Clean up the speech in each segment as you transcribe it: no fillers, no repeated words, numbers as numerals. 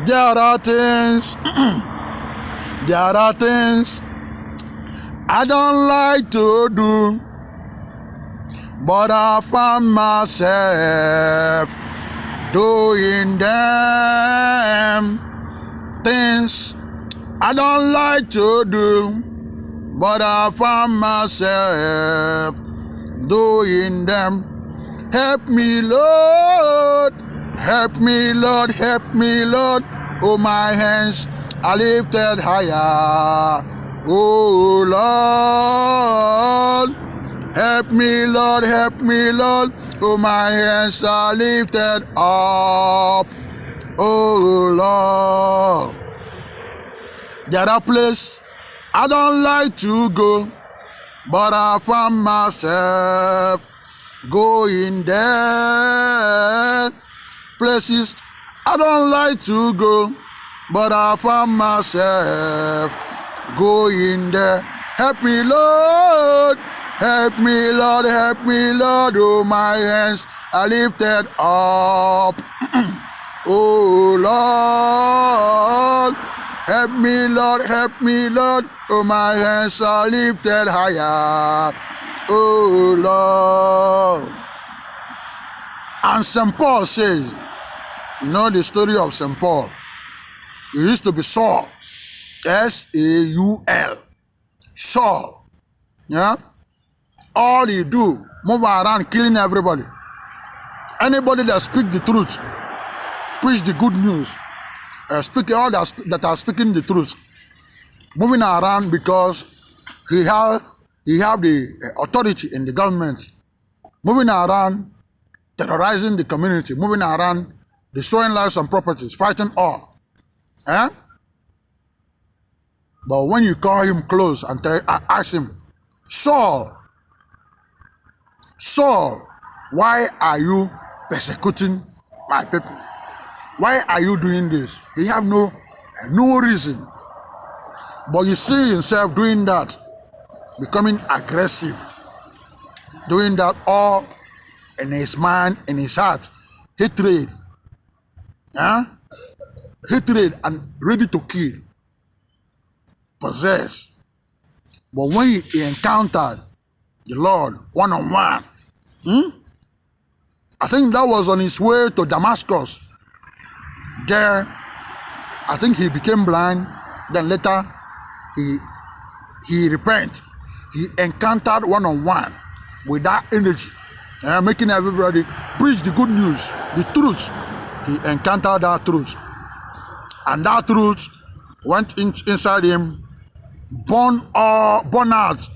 There are things, there are things I don't like to do, but I find myself doing them. Things I don't like to do, but I find myself doing them. Help me, Lord. Help me, Lord. Help me, Lord. Oh, my hands are lifted higher. Oh, Lord. Help me, Lord. Help me, Lord. Oh, my hands are lifted up. Oh, Lord. There are places I don't like to go, but I find myself going there. Places I don't like to go, but I find myself going there. Help me, Lord. Help me, Lord. Help me, Lord. Oh, my hands are lifted up. Oh, Lord. Help me, Lord. Help me, Lord. Oh, my hands are lifted higher. Oh, Lord. And St. Paul says, you know the story of St. Paul. He used to be Saul. S-A-U-L. Saul. Yeah? All he do, move around killing everybody. Anybody that speak the truth, preach the good news, speak all that are speaking the truth, moving around because he have the authority in the government, moving around, terrorizing the community, moving around, destroying lives and properties, fighting all. Eh? But when you call him close and ask him, Saul, why are you persecuting my people? Why are you doing this? He have no reason. But you see himself doing that, becoming aggressive, doing that all in his mind, in his heart, hatred. Hatred and ready to kill, possess. But when he encountered the Lord one-on-one, I think that was on his way to Damascus. There, I think he became blind. Then later, he repented. He encountered one-on-one with that energy, making everybody preach the good news, the truth. He encountered that truth. And that truth went inside him, burn out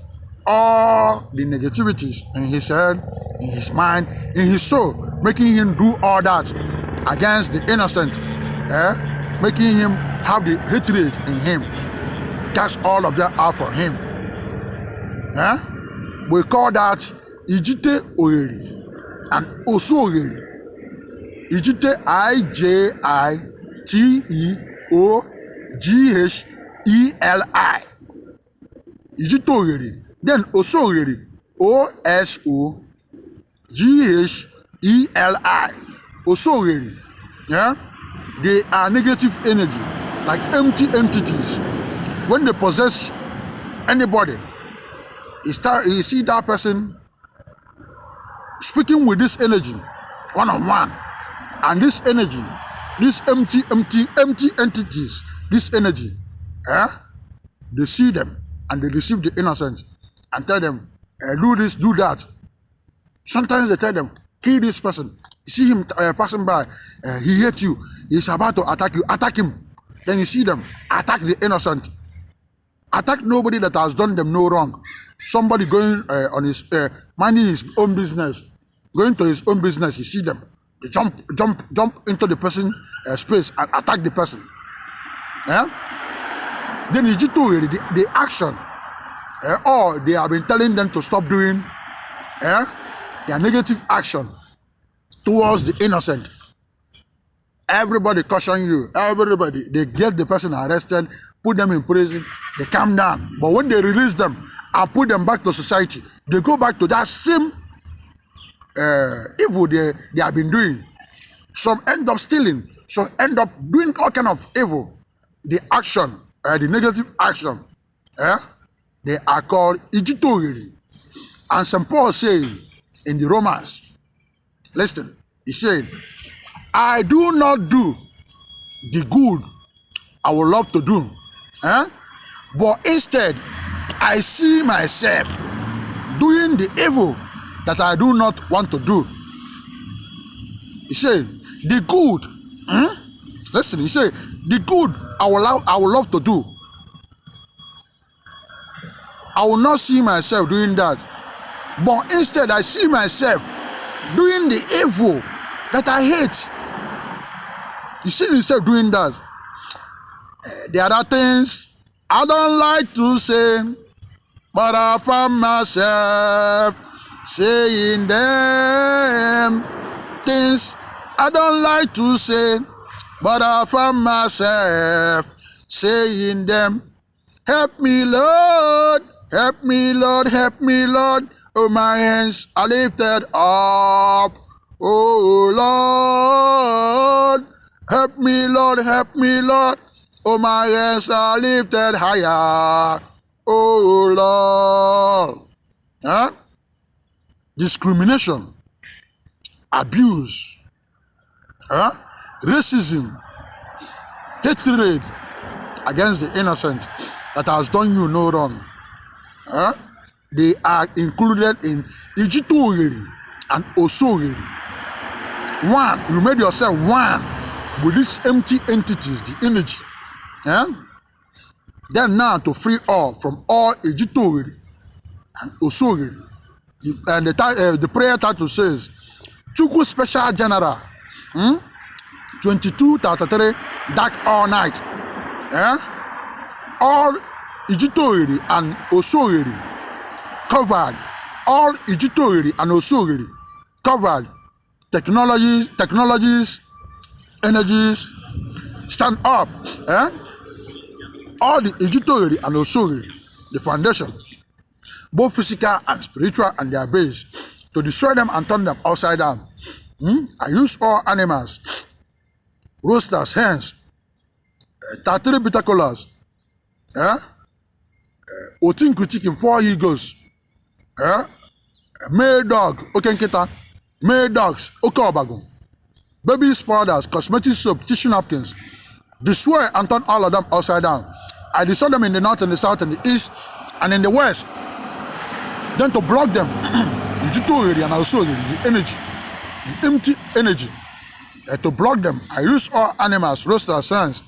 all the negativities in his head, in his mind, in his soul, making him do all that against the innocent, making him have the hatred in him. Cast all of that out for him. We call that Ijiteogheli&Osogheli. Ijite, Ijiteogheli. Ijiteogheli. Then Osogheli, Osogheli. Osogheli. Yeah? They are negative energy, like empty entities. When they possess anybody, you see that person speaking with this energy, one-on-one. And this energy, these empty entities, this energy, they see them and they deceive the innocent and tell them, do this, do that. Sometimes they tell them, kill this person. You see him passing by, he hates you, he's about to attack you, attack him. Then you see them attack the innocent. Attack nobody that has done them no wrong. Somebody going on his, minding his own business, going to his own business, you see them. They jump into the person's space and attack the person. Then the action, or they have been telling them to stop doing their negative action towards the innocent. Everybody caution you. Everybody, they get the person arrested, put them in prison, they calm down. But when they release them and put them back to society, they go back to that same evil they have been doing. Some end up stealing, So end up doing all kind of evil. The action, the negative action, they are called Ijiteogheli. And St. Paul says in the Romans, listen, he said, I do not do the good I would love to do, but instead I see myself doing the evil that I do not want to do. He said, the good, listen, he said, the good I would love to do, I will not see myself doing that, but instead I see myself doing the evil that I hate. You see yourself doing that. There are things I don't like to say, but I found myself saying them. Things I don't like to say, but I found myself saying them. Help me, Lord. Help me, Lord. Help me, Lord. Oh, my hands are lifted up. Oh, Lord. Help me, Lord. Help me, Lord. Oh, my hands are lifted higher. Oh, Lord. Discrimination, abuse, racism, hatred against the innocent that has done you no wrong. They are included in Ijiteogheli and Osogheli. One, you made yourself one with these empty entities, the energy. Then now to free all from all Ijiteogheli and Osogheli. And the prayer title says, Chukwu Special General 2233 dark all night. All Ijiteogheli and Osogheli covered. All Ijiteogheli and Osogheli covered. Technologies, energies, stand up. All the Ijiteogheli and Osogheli, the foundation, both physical and spiritual, and their base, to destroy them and turn them upside down. I use all animals, roosters, hens, 33 bitter colors, Otinku chicken, 4 eagles, male dog, Okenkita, male dogs, Okobago, baby powders, cosmetic soap, tissue napkins. Destroy and turn all of them upside down. I destroy them in the north and the south and the east and in the west. Then to block them, Ijiteogheli and Osogheli, the energy, the empty energy. To block them, I use all animals, roosters, hens,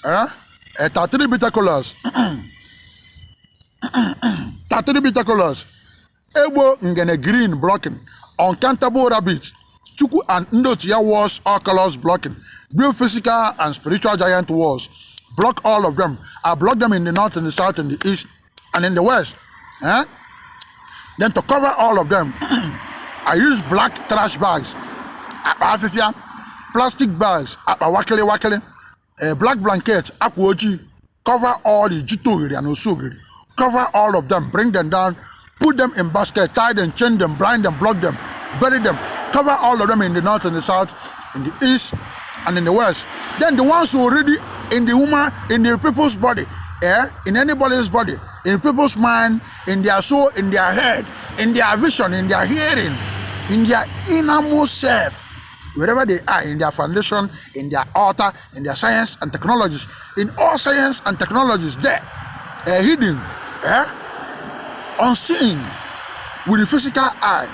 33 bitter colors, 33 bitter colors, Ebo ngene green blocking, uncountable rabbits, Chukwu and Ndotia wars, all colors blocking, build physical and spiritual giant wars, block all of them. I block them in the north and the south and the east and in the west. Then to cover all of them, I use black trash bags, plastic bags, black blankets, cover all the Ijiteogheli and Osogheli, cover all of them, bring them down, put them in basket, tie them, chain them, blind them, block them, bury them, cover all of them in the north and the south, in the east and in the west. Then the ones who already in the woman, in the people's body, in anybody's body, in people's mind, in their soul, in their head, in their vision, in their hearing, in their innermost self, wherever they are, in their foundation, in their altar, in their science and technologies, in all science and technologies there, hidden, unseen, with the physical eye,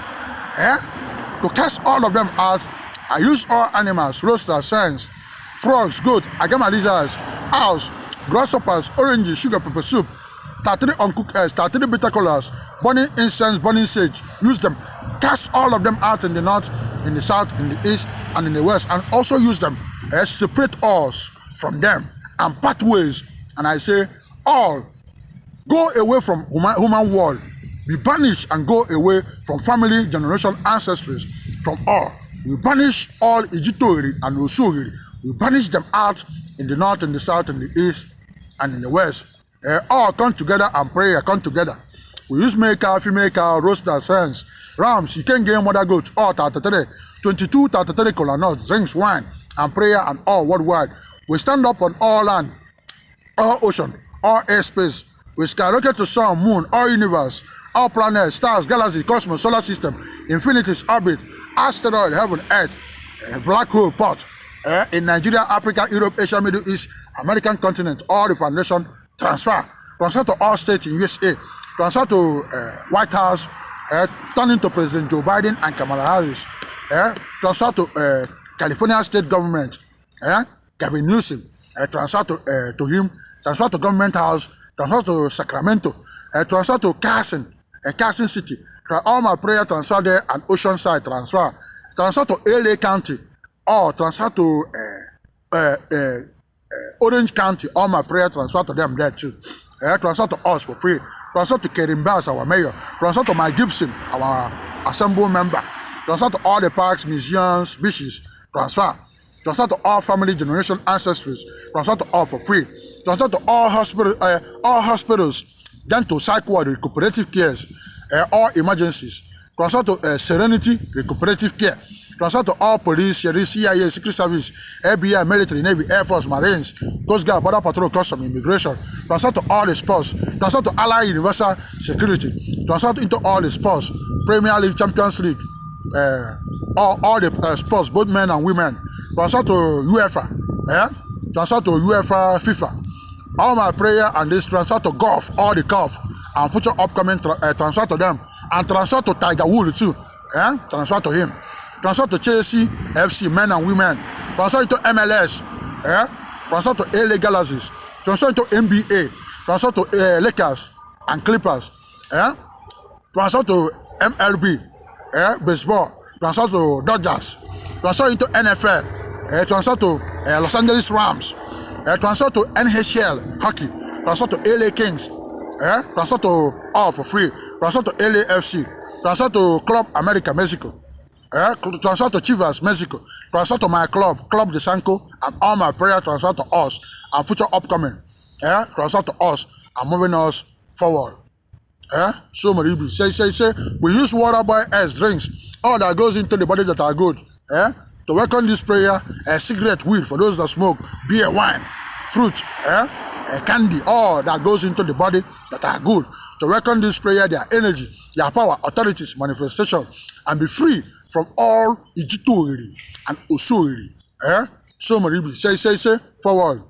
to cast all of them out. I use all animals, roosters, hens, frogs, goats, agama lizards, owls, grasshoppers, oranges, sugar, pepper soup, 33 uncooked eggs, 33 bitter colors, burning incense, burning sage. Use them. Cast all of them out in the north, in the south, in the east, and in the west, and also use them. Separate us from them and pathways. And I say, all go away from human world. Be banished and go away from family, generation, ancestries, from all. We banish all Ijiteogheli and Osogheli. We banish them out in the north, in the south, in the east, and in the west. All come together and pray, come together. We use male cow, female cow, roosters, hens, rams. You can get mother goats, all 33, 22, 33 kola nuts, drinks, wine, and prayer, and all worldwide. We stand up on all land, all ocean, all airspace. We skyrocket to sun, moon, all universe, all planets, stars, galaxies, cosmos, solar system, infinities, orbit, asteroid, heaven, earth, black hole, pot, in Nigeria, Africa, Europe, Asia, Middle East, American continent, all the foundation, transfer to all states in USA, transfer to White House, turning to President Joe Biden and Kamala Harris, transfer to California state government, Gavin Newsom, transfer to him, transfer to government house, transfer to Sacramento, transfer to Carson City, all my prayer transfer there, and Oceanside transfer to LA County, or transfer to Orange County, all my prayer transfer to them there too. Transfer to us for free. Transfer to Kerim Bass, our mayor. Transfer to Mike Gibson, our assembly member. Transfer to all the parks, museums, beaches. Transfer to all family generation ancestors. Transfer to all for free. Transfer to all hospitals, dental, psych ward, recuperative cares, all emergencies. Transfer to Serenity, recuperative care. Transfer to all police, sheriff, CIA, Secret Service, FBI, military, Navy, Air Force, Marines, Coast Guard, Border Patrol, Custom, Immigration. Transfer to all the sports. Transfer to Allied Universal Security. Transfer into all the sports. Premier League, Champions League, all the sports, both men and women. Transfer to UEFA, transfer to UEFA, FIFA. All my prayer and this transfer to golf, all the golf, and future upcoming transfer to them. And transfer to Tiger Woods too, transfer to him. Transfer to Chelsea, FC, men and women. Transfer to MLS, transfer to LA Galaxies. Transfer to NBA. Transfer to Lakers and Clippers. Transfer to MLB, baseball. Transfer to Dodgers. Transfer into NFL. Transfer to Los Angeles Rams. Transfer to NHL hockey. Transfer to LA Kings. Transfer to all for free. Transfer to LAFC. Transfer to Club America, Mexico. Transfer to Chivas, Mexico. Transfer to my club, Nkwuaku.Sanko, and all my prayer transfer to us and future upcoming. Transfer to us and moving us forward. So Maribi, say, we use water by as drinks, all that goes into the body that are good. To welcome this prayer, cigarette, weed for those that smoke, beer, wine, fruit, candy, all that goes into the body that are good. To welcome this prayer, their energy, their power, authorities, manifestation, and be free from all Ijiteogheli and Osogheli. So Maribi, say, forward.